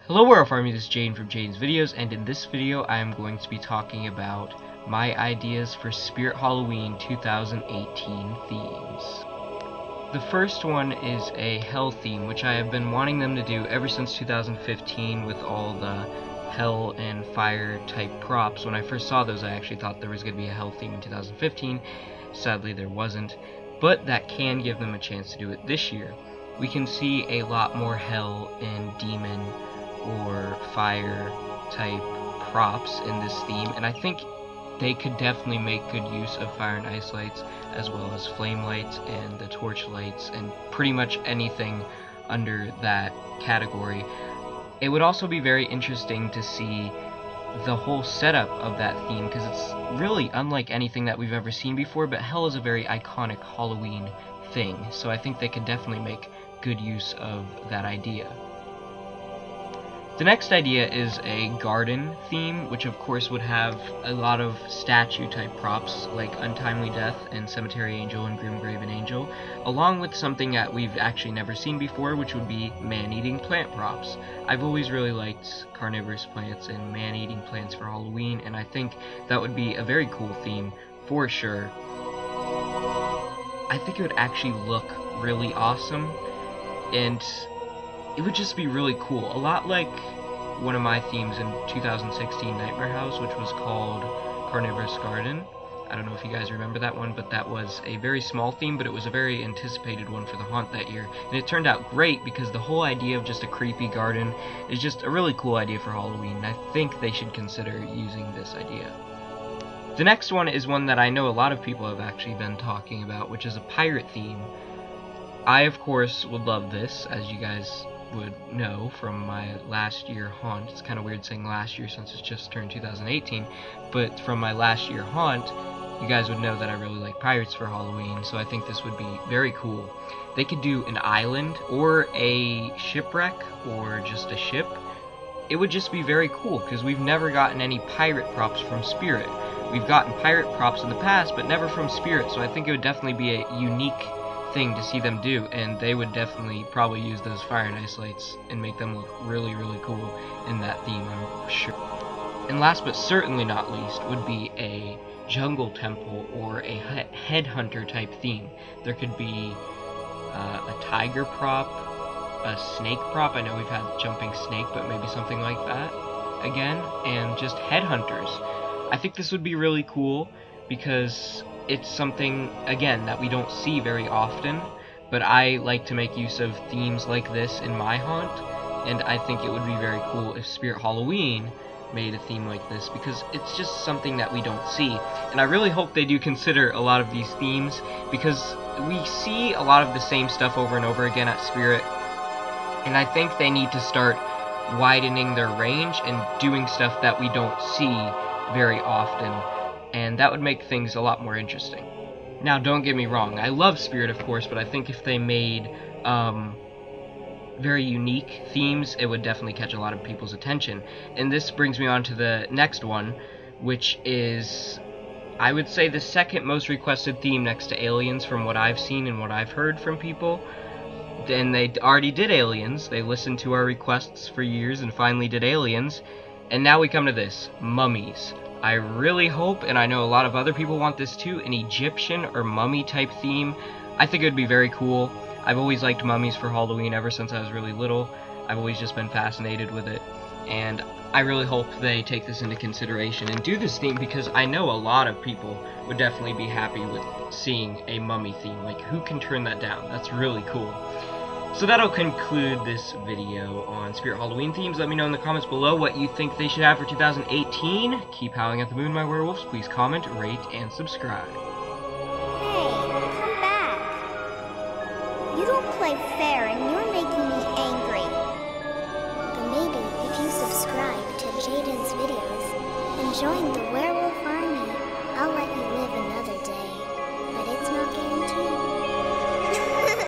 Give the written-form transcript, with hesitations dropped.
Hello Werewolf Army, this is Jane from Jane's Videos, and in this video I am going to be talking about my ideas for Spirit Halloween 2018 themes. The first one is a hell theme, which I have been wanting them to do ever since 2015 with all the hell and fire type props. When I first saw those, I actually thought there was going to be a hell theme in 2015. Sadly there wasn't, but that can give them a chance to do it this year. We can see a lot more hell and demon or fire type props in this theme, and I think they could definitely make good use of fire and ice lights, as well as flame lights and the torch lights and pretty much anything under that category. It would also be very interesting to see the whole setup of that theme, because it's really unlike anything that we've ever seen before, but hell is a very iconic Halloween thing, so I think they could definitely make good use of that idea. The next idea is a garden theme, which of course would have a lot of statue type props like Untimely Death and Cemetery Angel and Grim Graven Angel, along with something that we've actually never seen before, which would be man-eating plant props. I've always really liked carnivorous plants and man-eating plants for Halloween, and I think that would be a very cool theme for sure. I think it would actually look really awesome, and it would just be really cool. A lot like one of my themes in 2016 Nightmare House, which was called Carnivorous Garden. I don't know if you guys remember that one, but that was a very small theme, but it was a very anticipated one for the haunt that year. And it turned out great because the whole idea of just a creepy garden is just a really cool idea for Halloween, and I think they should consider using this idea. The next one is one that I know a lot of people have actually been talking about, which is a pirate theme. I, of course, would love this, as you guys would know from my last year haunt. It's kind of weird saying last year since it's just turned 2018, but from my last year haunt, you guys would know that I really like pirates for Halloween, so I think this would be very cool. They could do an island, or a shipwreck, or just a ship. It would just be very cool, because we've never gotten any pirate props from Spirit. We've gotten pirate props in the past, but never from Spirit, so I think it would definitely be a unique thing to see them do, and they would definitely probably use those fire and ice lights and make them look really, really cool in that theme, I'm sure. And last but certainly not least would be a jungle temple or a headhunter type theme. There could be a tiger prop, a snake prop. I know we've had jumping snake, but maybe something like that again, and just headhunters. I think this would be really cool because it's something, again, that we don't see very often, but I like to make use of themes like this in my haunt, and I think it would be very cool if Spirit Halloween made a theme like this, because it's just something that we don't see. And I really hope they do consider a lot of these themes, because we see a lot of the same stuff over and over again at Spirit, and I think they need to start widening their range and doing stuff that we don't see very often, and that would make things a lot more interesting. Now, don't get me wrong, I love Spirit, of course, but I think if they made very unique themes, it would definitely catch a lot of people's attention. And this brings me on to the next one, which is, I would say, the second most requested theme next to Aliens from what I've seen and what I've heard from people. Then they already did Aliens, they listened to our requests for years and finally did Aliens, and now we come to this, mummies. I really hope, and I know a lot of other people want this too, an Egyptian or mummy type theme. I think it would be very cool. I've always liked mummies for Halloween ever since I was really little. I've always just been fascinated with it, and I really hope they take this into consideration and do this theme, because I know a lot of people would definitely be happy with seeing a mummy theme. Like, who can turn that down? That's really cool. So that'll conclude this video on Spirit Halloween themes. Let me know in the comments below what you think they should have for 2018. Keep howling at the moon, my werewolves. Please comment, rate, and subscribe. Hey, come back. You don't play fair and you're making me angry. But maybe if you subscribe to Jaden's videos and join the